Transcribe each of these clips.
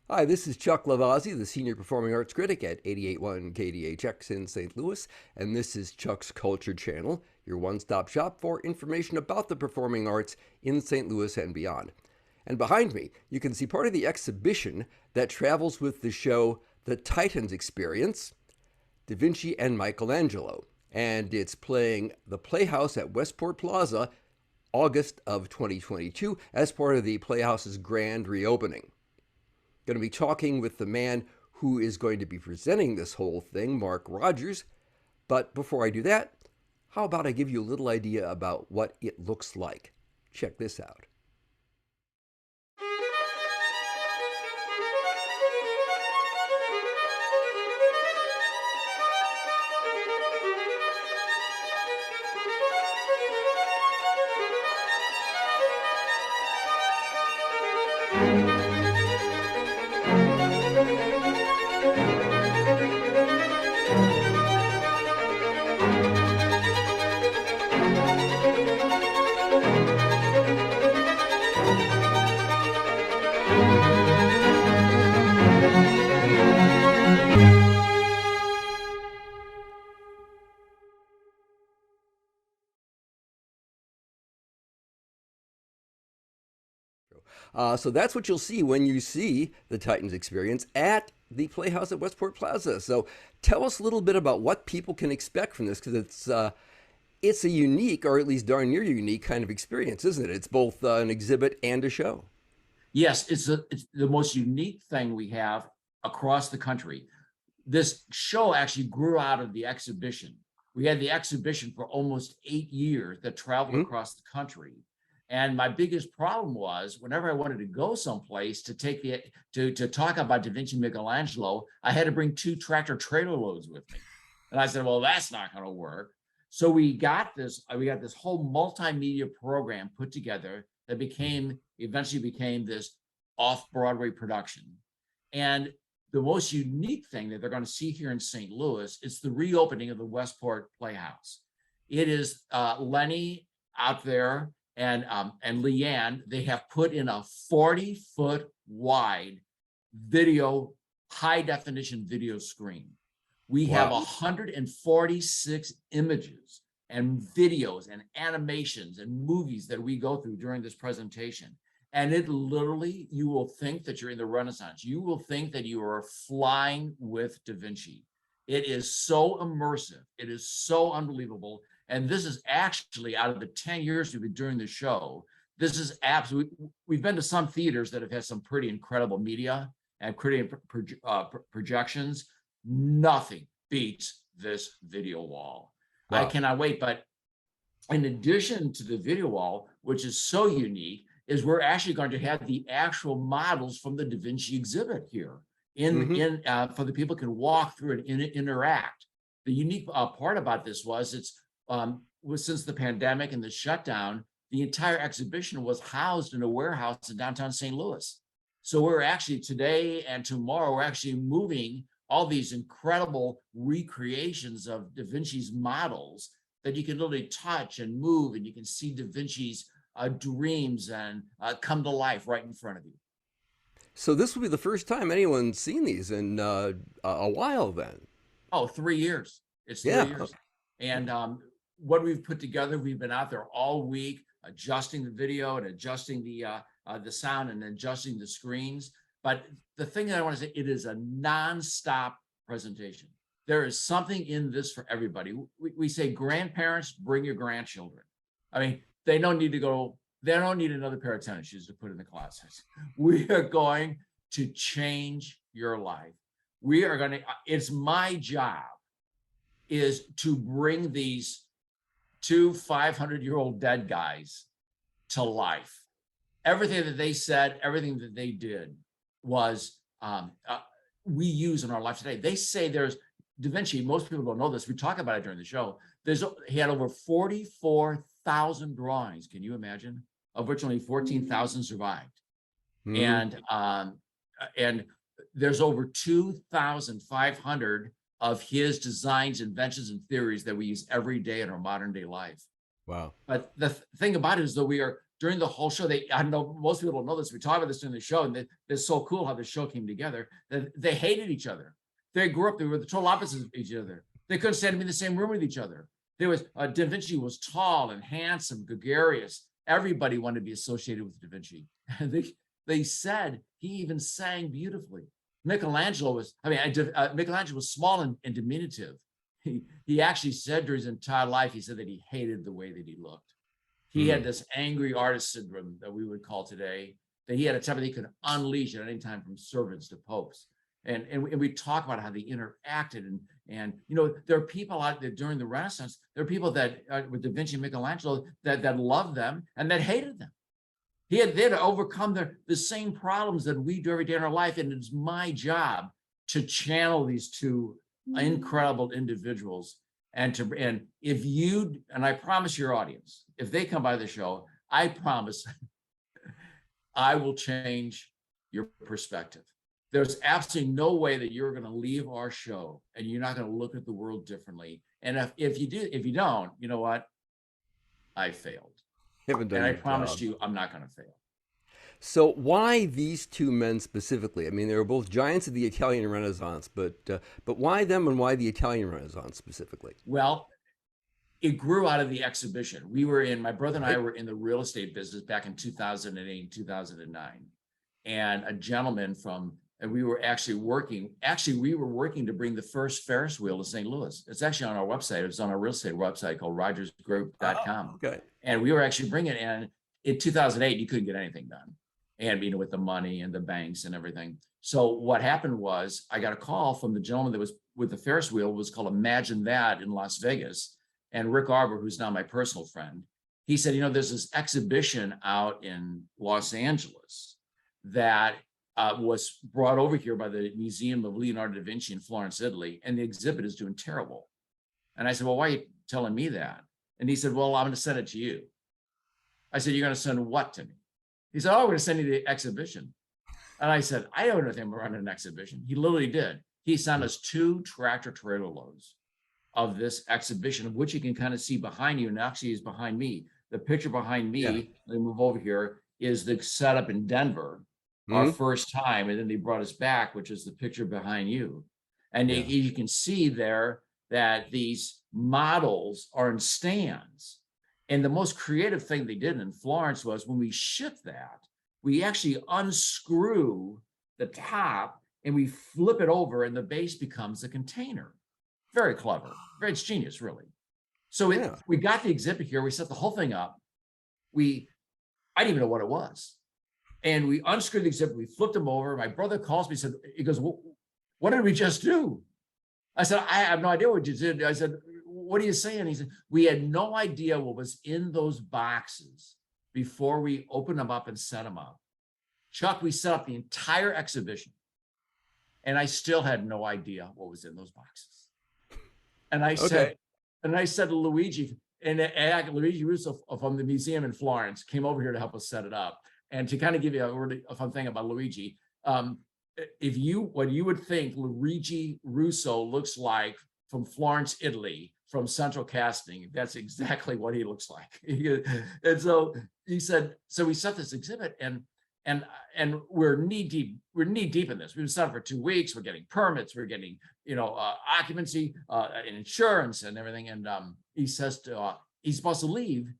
Hi, this is Chuck Lavazzi, the Senior Performing Arts Critic at 881 KDHX in St. Louis, and this is Chuck's Culture Channel, your one-stop shop for information about the performing arts in St. Louis and beyond. And behind me, you can see part of the exhibition that travels with the show The Titans Experience, DaVinci and Michelangelo, and it's playing the Playhouse at Westport Plaza, August of 2022, as part of the Playhouse's grand reopening. Going to be talking with the man who is going to be presenting this whole thing, Mark Rodgers. But before I do that, how about I give you a little idea about what it looks like? Check this out. So that's what you'll see when you see the Titans Experience at the Playhouse at Westport Plaza. So tell us a little bit about what people can expect from this, because it's a unique, or at least darn near unique, kind of experience, isn't it? It's both an exhibit and a show. Yes, it's the most unique thing we have across the country. This show actually grew out of the exhibition. We had the exhibition for almost 8 years that traveled across the country. And my biggest problem was whenever I wanted to go someplace to take to talk about DaVinci Michelangelo, I had to bring 2 tractor trailer loads with me. And I said, well, that's not going to work. So we got this whole multimedia program put together that eventually became this off-Broadway production. And the most unique thing that they're going to see here in St. Louis is the reopening of the Westport Playhouse. It is Lenny out there and Leanne. They have put in a 40-foot wide video, high definition video screen. We have 146 images and videos and animations and movies that we go through during this presentation. And it literally, you will think that you're in the Renaissance. You will think that you are flying with DaVinci. It is so immersive. It is so unbelievable. And this is actually, out of the 10 years we've been doing the show, this is absolutely, we've been to some theaters that have had some pretty incredible media and pretty projections. Nothing beats this video wall. Wow. I cannot wait. But in addition to the video wall, which is so unique, is we're actually going to have the actual models from the DaVinci exhibit here for the people can walk through and interact. The unique part about this was since the pandemic and the shutdown, the entire exhibition was housed in a warehouse in downtown St. Louis. So we're actually today and tomorrow, we're actually moving all these incredible recreations of DaVinci's models that you can literally touch and move, and you can see DaVinci's dreams and come to life right in front of you. So this will be the first time anyone's seen these in a while then. Oh, 3 years. It's 3 years. And what we've put together, we've been out there all week adjusting the video and adjusting the sound and adjusting the screens. But the thing that I want to say, it is a nonstop presentation. There is something in this for everybody. We say, grandparents, bring your grandchildren. I mean, they don't need another pair of tennis shoes to put in the closet. We are going to change your life. It's my job is to bring these 2 500-year-old dead guys to life. Everything that they said, everything that they did was we use in our life today. They say there's DaVinci, most people don't know this, we talk about it during the show, he had over 44,000 drawings, can you imagine? Of which only 14,000 survived. And there's over 2,500 of his designs, inventions, and theories that we use every day in our modern day life. Wow. But the thing about it is that during the whole show, I know most people don't know this. We talk about this during the show, and it's so cool how the show came together. That they hated each other. They grew up, they were the total opposites of each other. They couldn't stand to be in the same room with each other. There was Da Vinci was tall and handsome, gregarious. Everybody wanted to be associated with Da Vinci. They said he even sang beautifully. Michelangelo was small and diminutive. He actually said during his entire life, he said that he hated the way that he looked. He had this angry artist syndrome that we would call today, that he had a temper that he could unleash at any time, from servants to popes. And we talk about how they interacted, and there are people out there during the Renaissance. There are people that with Da Vinci and Michelangelo that loved them and that hated them. They had to overcome the same problems that we do every day in our life, and it's my job to channel these two incredible individuals. And if you, and I promise your audience, if they come by the show, I promise I will change your perspective. There's absolutely no way that you're going to leave our show and you're not going to look at the world differently. And if you don't, you know what? I failed. And I promised you I'm not going to fail. So why these two men specifically? I mean, they were both giants of the Italian Renaissance, but why them, and why the Italian Renaissance specifically? Well, it grew out of the exhibition. My brother and I were in the real estate business back in 2008, 2009. And a gentleman we were working to bring the first Ferris wheel to St. Louis. It's actually on our website. It's on our real estate website called RodgersGroup.com. Okay. And we were actually bringing it, and in 2008, you couldn't get anything done. And, with the money and the banks and everything. So what happened was I got a call from the gentleman that was with the Ferris wheel. It was called Imagine That in Las Vegas. And Rick Arbor, who's now my personal friend, he said, there's this exhibition out in Los Angeles that was brought over here by the Museum of Leonardo da Vinci in Florence, Italy, and the exhibit is doing terrible. And I said, well, why are you telling me that? And he said, well, I'm going to send it to you. I said, you're going to send what to me? He said, oh, we're going to send you the exhibition. And I said, I don't know anything about running an exhibition. He literally did. He sent us 2 tractor trailer loads of this exhibition, of which you can kind of see behind you, and actually is behind me. The picture behind me, they move over here, is the setup in Denver, our first time, and then they brought us back, which is the picture behind you. And you can see there that these models are in stands. And the most creative thing they did in Florence was, when we ship that, we actually unscrew the top and we flip it over, and the base becomes a container. Very clever. It's genius, really. So we got the exhibit here. We set the whole thing up. I didn't even know what it was. And we unscrewed the exhibit. We flipped them over. My brother calls me. He goes, what did we just do? I said, I have no idea what you did. I said, what are you saying? He said, we had no idea what was in those boxes before we opened them up and set them up. Chuck, we set up the entire exhibition, and I still had no idea what was in those boxes. And I said to Luigi, and Luigi Russo from the museum in Florence came over here to help us set it up. And to kind of give you a fun thing about Luigi, what you would think Luigi Russo looks like from Florence, Italy, from Central Casting, that's exactly what he looks like. And so he said, so we set this exhibit, and we're knee deep in this. We've been set for 2 weeks. We're getting permits. We're getting, occupancy and insurance and everything. And he says he's supposed to leave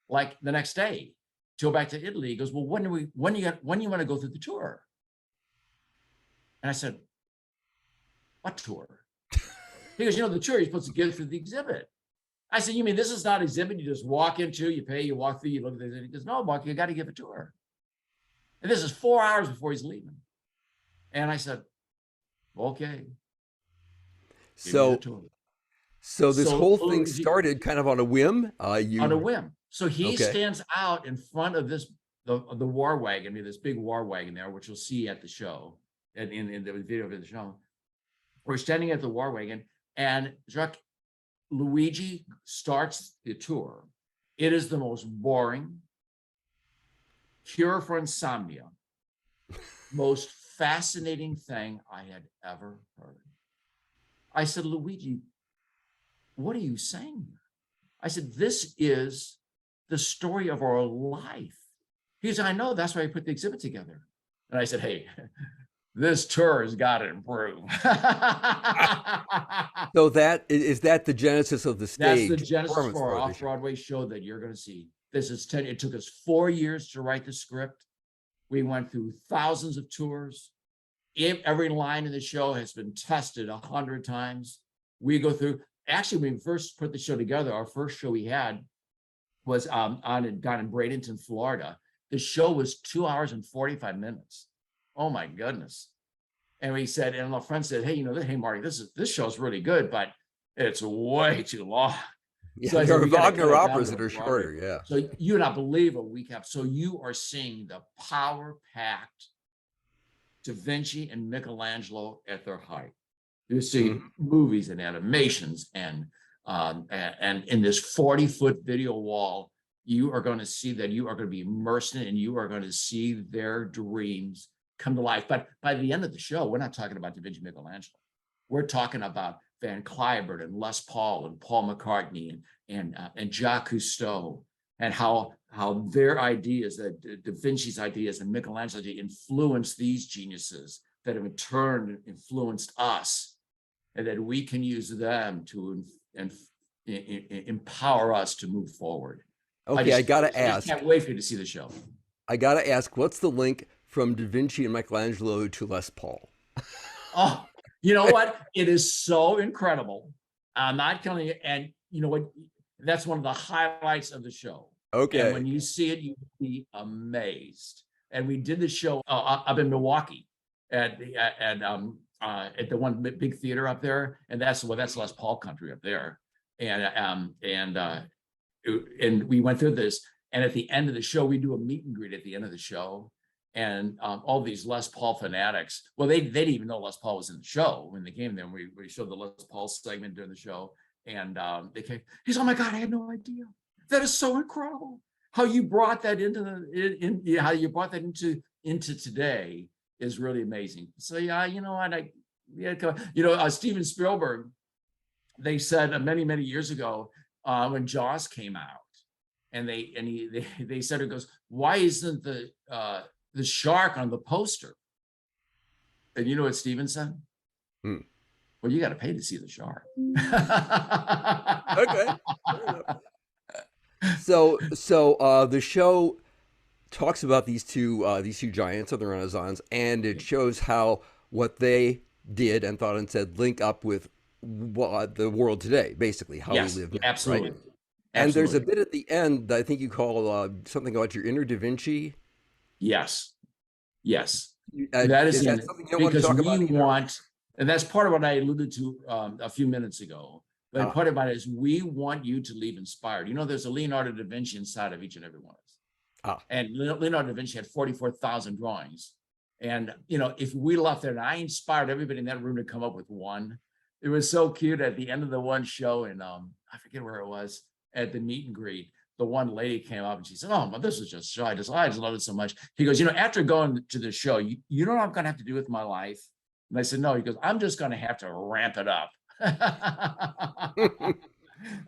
like the next day to go back to Italy. He goes, well, when you want to go through the tour? And I said, what tour? He goes, the tour you're supposed to get through the exhibit. I said, you mean this is not an exhibit you just walk into, you pay, you walk through, you look at it. He goes, no, Mark, you got to give a tour. And this is 4 hours before he's leaving. And I said, okay. So this whole thing started kind of on a whim. On a whim. So he stands out in front of the war wagon, this big war wagon there, which you'll see at the show, in the video of the show. We're standing at the war wagon, and Luigi starts the tour. It is the most boring, cure for insomnia, most fascinating thing I had ever heard. I said, Luigi, what are you saying? I said, this is the story of our life. He said, I know, that's why I put the exhibit together. And I said, hey, this tour has got to improve. So that is that the genesis of the That's the stage genesis performance for our part of the show. off-Broadway show that you're going to see. This is 10. It took us 4 years to write the script. We went through thousands of tours. Every line in the show has been tested 100 times. We go through, actually, when we first put the show together, our first show we had was down in Bradenton, Florida. The show was 2 hours and 45 minutes. Oh my goodness. And we said, and our friend said, hey, hey, Marty, this show's really good, but it's way too long. Yeah, So there are Wagner operas that are shorter, yeah. So you would not believe what we have. So you are seeing the power-packed DaVinci and Michelangelo at their height. You're seeing movies and animations and in this 40-foot video wall, you are going to see that you are going to be immersed in it, and you are going to see their dreams come to life. But by the end of the show, we're not talking about DaVinci Michelangelo. We're talking about Van Cliburn and Les Paul and Paul McCartney and Jacques Cousteau, and how their ideas, that Da Vinci's ideas and Michelangelo's influenced these geniuses that have in turn influenced us, and that we can use them to empower us to move forward. Okay, I gotta ask. I can't wait for you to see the show. I gotta ask, what's the link from DaVinci and Michelangelo to Les Paul? Oh, you know what? It is so incredible. I'm not telling you. And you know what? That's one of the highlights of the show. Okay. And when you see it, you'll be amazed. And we did the show up in Milwaukee at the one big theater up there, and that's Les Paul country up there. And we went through this. And at the end of the show, we do a meet and greet at the end of the show. And all these Les Paul fanatics, well, they didn't even know Les Paul was in the show when they came there. We showed the Les Paul segment during the show, and they came. He's, oh my God, I had no idea. That is so incredible. How you brought that into how you brought that into today is really amazing. So yeah, you know what? Steven Spielberg, they said many years ago when Jaws came out, and they said, it goes, why isn't the shark on the poster? And you know what Steven said? Well, you got to pay to see the shark. Okay. So the show talks about these two giants of the Renaissance, and it shows how what they did and thought and said link up with the world today, basically how we live now. Absolutely. Right? And there's a bit at the end that I think you call something about your inner Da Vinci. Yes. That is something you don't want to talk about either? And that's part of what I alluded to a few minutes ago. But part of it is we want you to leave inspired. There's a Leonardo da Vinci inside of each and every one of us. And Leonardo da Vinci had 44,000 drawings. And, if we left there, and I inspired everybody in that room to come up with one. It was so cute at the end of the one show, and I forget where it was, at the meet and greet. The one lady came up and she said, oh, this is just so I just love it so much. He goes, after going to the show, you know what I'm going to have to do with my life? And I said, no. He goes, I'm just going to have to ramp it up.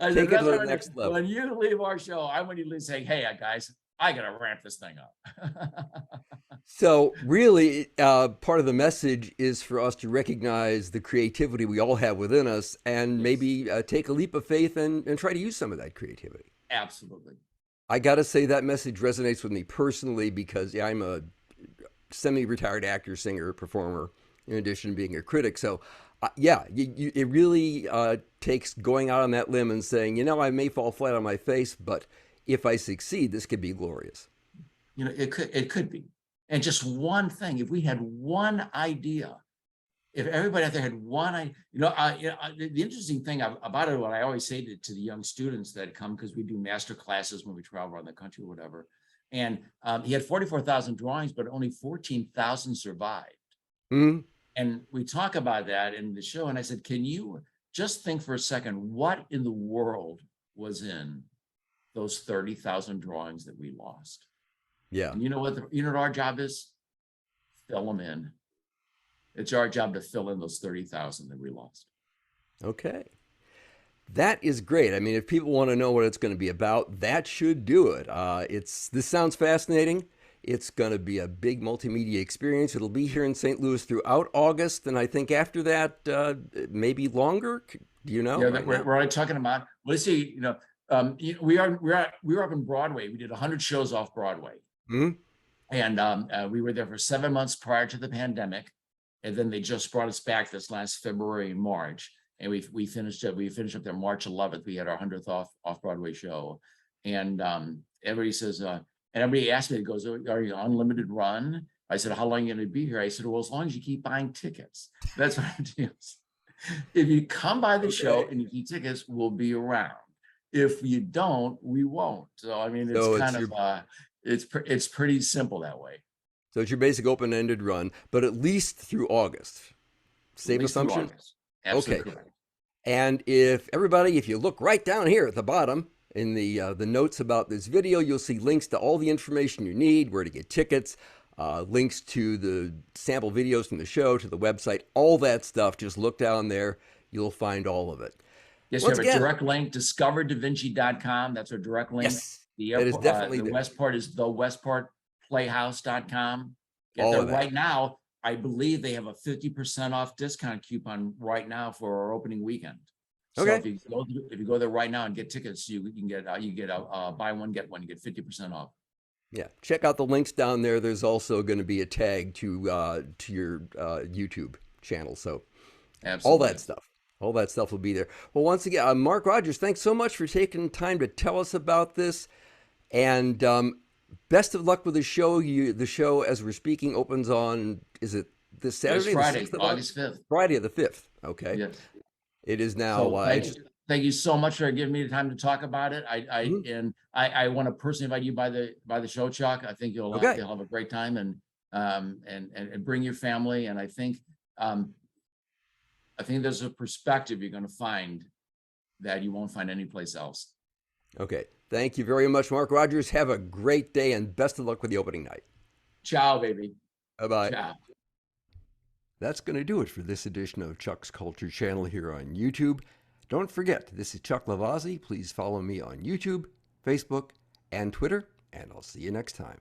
Take it to the next level. When you leave our show, I want you to say, hey, guys, I got to ramp this thing up. So really, part of the message is for us to recognize the creativity we all have within us, and maybe take a leap of faith and try to use some of that creativity. Absolutely. I got to say that message resonates with me personally because I'm a semi-retired actor, singer, performer, in addition to being a critic. So it really takes going out on that limb and saying, I may fall flat on my face, but if I succeed, this could be glorious. It could be. And just one thing, if we had one idea, if everybody out there had one idea, the interesting thing about it, what I always say to the young students that come, because we do master classes when we travel around the country or whatever, and he had 44,000 drawings, but only 14,000 survived. Mm-hmm. And we talk about that in the show, and I said, can you just think for a second, what in the world was in those 30,000 drawings that we lost? Yeah. And you know what our job is? Fill them in. It's our job to fill in those 30,000 that we lost. Okay. That is great. I mean, if people want to know what it's going to be about, that should do it. This sounds fascinating. It's going to be a big multimedia experience. It'll be here in St. Louis throughout August, and I think after that, maybe longer. Do you know? Yeah, Right we're now? already talking about. Let's see. We were up in Broadway. We did 100 shows off Broadway, Hmm. and we were there for 7 months prior to the pandemic, and then they just brought us back this last February and March, and we finished up. We finished up there March 11th. We had our 100th off Broadway show, and everybody says, and everybody asked me, it goes, "Are you unlimited run?" I said, "How long are you going to be here?" I said, "Well, as long as you keep buying tickets." That's what it is. If you come by the show Okay. and you keep tickets, we'll be around. If you don't, we won't. So I mean, it's So kind of it's pretty simple that way. it's your basic open-ended run, but at least through August. At Safe least through assumption? August. Okay. Absolutely correct. And if you look right down here at the bottom in the notes about this video, you'll see links to all the information you need, where to get tickets, links to the sample videos from the show, to the website, all that stuff. Just look down there. You'll find all of it. Yes, we Once have a again, direct link, discoverdavinci.com. That's our direct link. yes, The that is airport, definitely the there. Westport is the Westport Playhouse.com. Get All there of that. right now. I believe they have a 50% off discount coupon right now for our opening weekend. So Okay. if you go there right now and get tickets, you can get a buy one get one. You get 50% off. Yeah, check out the links down there. There's also going to be a tag to your YouTube channel. So Absolutely. all that stuff will be there. Well, once again, Mark Rodgers, thanks so much for taking time to tell us about this, and best of luck with the show. The show, as we're speaking, opens on, is it this Saturday, It's Friday, the 6th of August 5th. Friday the 5th. Okay, Yes. it is now. So thank you so much for giving me the time to talk about it. I want to personally invite you by the show, Chuck. I think you'll have a great time, and bring your family. And I think there's a perspective you're going to find that you won't find anyplace else. Okay, thank you very much, Mark Rodgers. Have a great day and best of luck with the opening night. Ciao, baby. Bye bye. Ciao. That's going to do it for this edition of Chuck's Culture Channel here on YouTube. Don't forget, this is Chuck Lavazzi. Please follow me on YouTube, Facebook, and Twitter, and I'll see you next time.